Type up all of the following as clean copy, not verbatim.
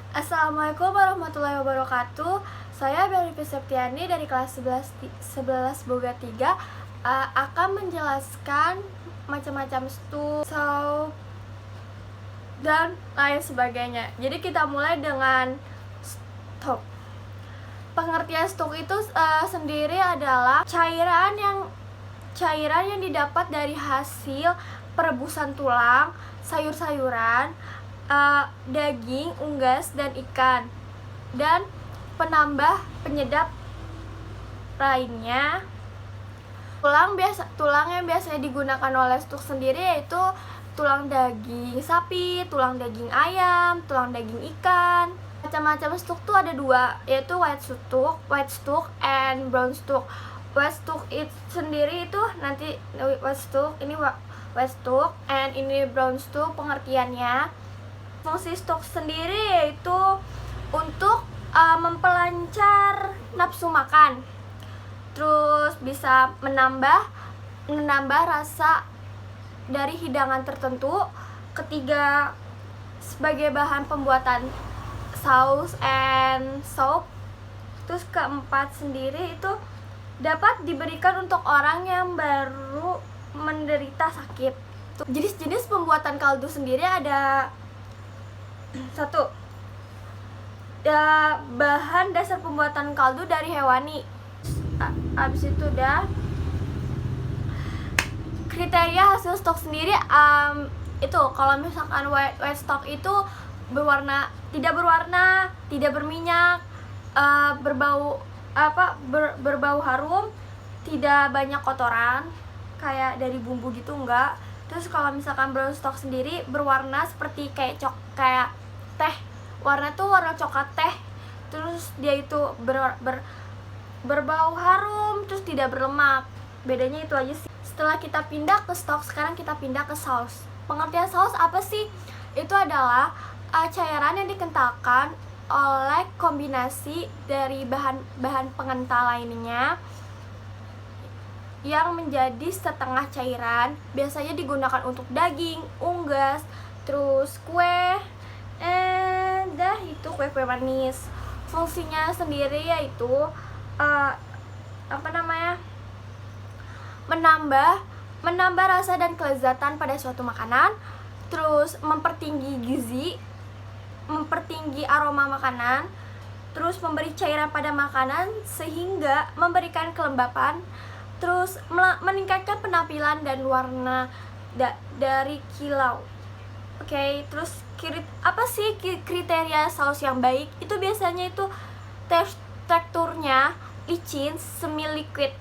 Assalamualaikum warahmatullahi wabarakatuh. Saya Belivi Septiani dari kelas 11 Boga 3 akan menjelaskan macam-macam stuk dan lain sebagainya. Jadi kita mulai dengan stuk. Pengertian stuk itu sendiri adalah cairan yang didapat dari hasil perebusan tulang, sayur-sayuran, daging, unggas, dan ikan, dan penambah penyedap lainnya. Tulang yang biasanya digunakan oleh stuk sendiri yaitu tulang daging sapi, tulang daging ayam, tulang daging ikan. Macam-macam stuk tuh ada dua, yaitu white stuk and brown stuk. White stuk itu sendiri itu nanti white stuk, ini white stuk and ini brown stuk pengertiannya. Fungsi stuk sendiri yaitu untuk mempelancar nafsu makan, terus bisa menambah rasa dari hidangan tertentu. Ketiga, sebagai bahan pembuatan saus and soup. Terus keempat sendiri itu dapat diberikan untuk orang yang baru menderita sakit. Jenis-jenis pembuatan kaldu sendiri ada: satu, bahan dasar pembuatan kaldu dari hewani. Abis itu udah kriteria hasil stok sendiri. Itu kalau misalkan white stock itu tidak berwarna, tidak berminyak, berbau harum, tidak banyak kotoran kayak dari bumbu gitu, enggak. Terus kalau misalkan brown stock sendiri berwarna seperti kayak teh, warna coklat teh, terus dia itu berbau harum, terus tidak berlemak. Bedanya itu aja sih. Setelah kita pindah ke stok, sekarang kita pindah ke saus. Pengertian saus apa sih? Itu adalah cairan yang dikentalkan oleh kombinasi dari bahan pengental lainnya yang menjadi setengah cairan. Biasanya digunakan untuk daging, unggas, terus kue, kue manis. Fungsinya sendiri yaitu menambah rasa dan kelezatan pada suatu makanan, terus mempertinggi gizi, mempertinggi aroma makanan, terus memberi cairan pada makanan sehingga memberikan kelembapan, terus meningkatkan penampilan dan warna dari kilau. Oke, terus apa sih kriteria saus yang baik? Itu biasanya itu teksturnya licin, semi liquid,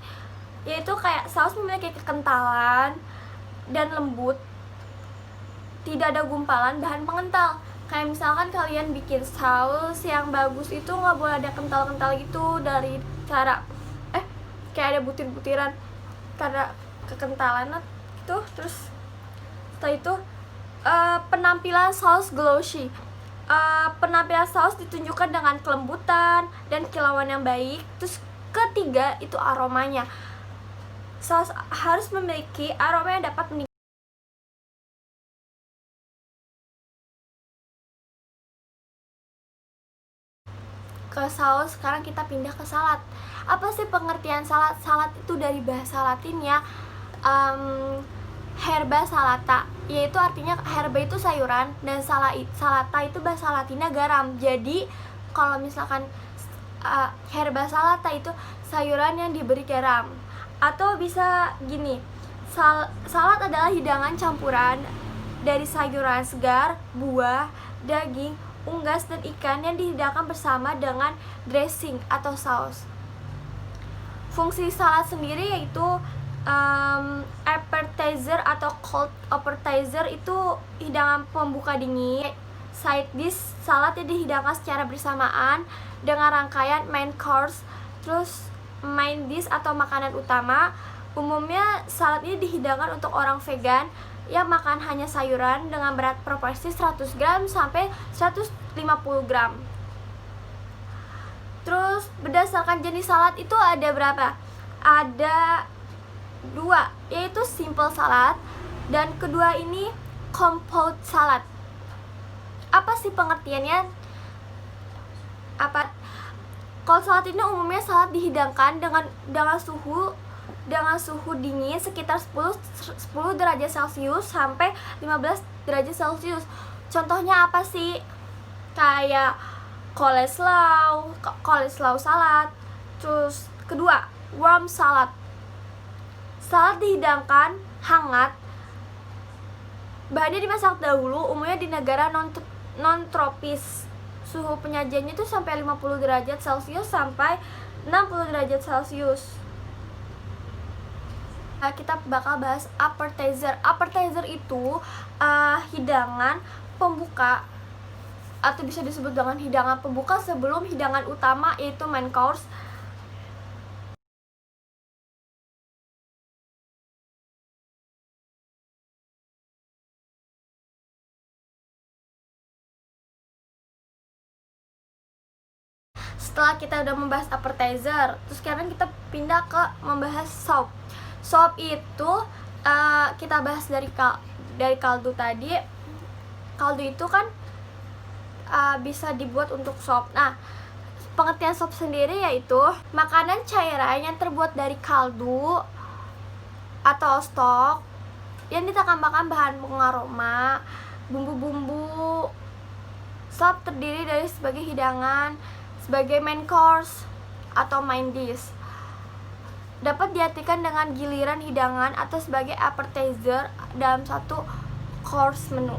yaitu kayak saus memiliki kekentalan dan lembut, tidak ada gumpalan bahan pengental. Kayak misalkan kalian bikin saus yang bagus itu nggak boleh ada kental-kental gitu, dari cara kayak ada butir-butiran karena kekentalan itu. Terus setelah itu penampilan saus glossy. Penampilan saus ditunjukkan dengan kelembutan dan kilauan yang baik. Terus ketiga itu aromanya. Saus harus memiliki aroma yang dapat meningkatkan ke saus. Sekarang kita pindah ke salad. Apa sih pengertian salad? Salad itu dari bahasa Latinnya herba salata, yaitu artinya herba itu sayuran dan salata itu bahasa Latinnya garam. Jadi kalau misalkan herba salata itu sayuran yang diberi garam. Atau bisa gini, salad adalah hidangan campuran dari sayuran segar, buah, daging, unggas, dan ikan yang dihidangkan bersama dengan dressing atau saus. Fungsi salad sendiri yaitu appetizer atau cold appetizer, itu hidangan pembuka dingin. Side dish, salad yang dihidangkan secara bersamaan dengan rangkaian main course. Terus main dish atau makanan utama. Umumnya salad ini dihidangkan untuk orang vegan yang makan hanya sayuran dengan berat proporsi 100 gram sampai 150 gram. Terus berdasarkan jenis salad itu ada berapa? Ada dua, yaitu simple salad, dan kedua ini compote salad. Apa sih pengertiannya? apa? Kalau salad ini umumnya salad dihidangkan dengan suhu dingin sekitar 10 derajat Celcius sampai 15 derajat Celcius. Contohnya apa sih? Kayak coleslaw salad. Terus kedua, warm salad. Salad dihidangkan hangat. Bahannya dimasak dahulu, umumnya di negara non tropis. Suhu penyajiannya itu sampai 50 derajat Celcius sampai 60 derajat Celcius. Nah, kita bakal bahas appetizer. Appetizer itu hidangan pembuka atau bisa disebut dengan hidangan pembuka sebelum hidangan utama, yaitu main course. Setelah kita udah membahas appetizer, terus sekarang kita pindah ke membahas soup. Soup itu kita bahas dari kaldu tadi. Kaldu itu kan bisa dibuat untuk soup. Nah, pengertian soup sendiri yaitu makanan cairan yang terbuat dari kaldu atau stok yang ditambahkan bahan pengaroma, bumbu-bumbu. Soup terdiri dari sebagai hidangan, sebagai main course atau main dish. Dapat diartikan dengan giliran hidangan atau sebagai appetizer dalam satu course menu.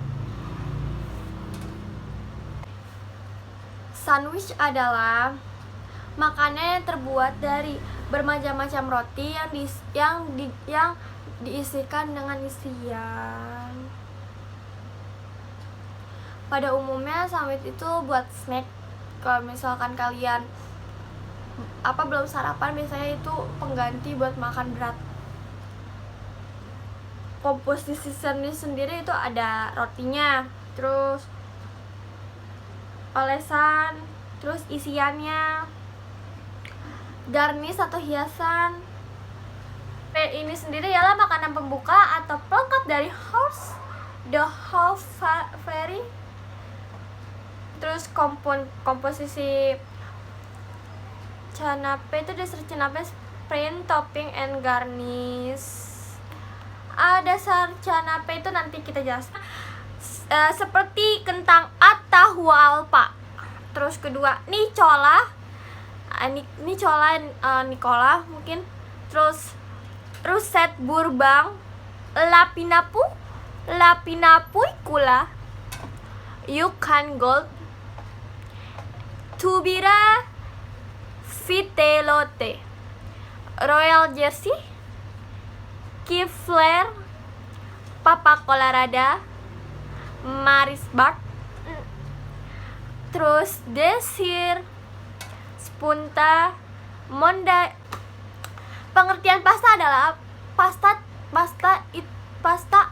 Sandwich adalah makanan yang terbuat dari bermacam-macam roti yang diisikan dengan isian. Pada umumnya sandwich itu buat snack. Kalau misalkan kalian belum sarapan, biasanya itu pengganti buat makan berat. Komposisi sandwich sendiri itu ada rotinya, terus olesan, terus isiannya, garnish atau hiasan. Ini sendiri ialah makanan pembuka atau pelengkap dari the whole fairy. Terus komposisi canape itu dasar canape, print, topping, and garnish. Dasar canape itu nanti kita jelaskan. Seperti kentang Atahualpa. Terus kedua, Nicola Nicola mungkin. Terus Ruset Burbang, Lapinapuicula, Yukon Gold, Tubira Vitelote, Royal Jersey, Kifler, Papa Colorada, Marisburg, terus Desir, Spunta, Monda. Pengertian pasta adalah pasta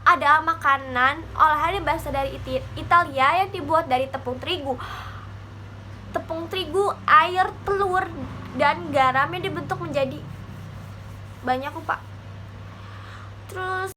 adalah makanan olahan yang berasal dari Italia yang dibuat dari tepung terigu, air, telur, dan garam yang dibentuk menjadi banyak rupa. Terus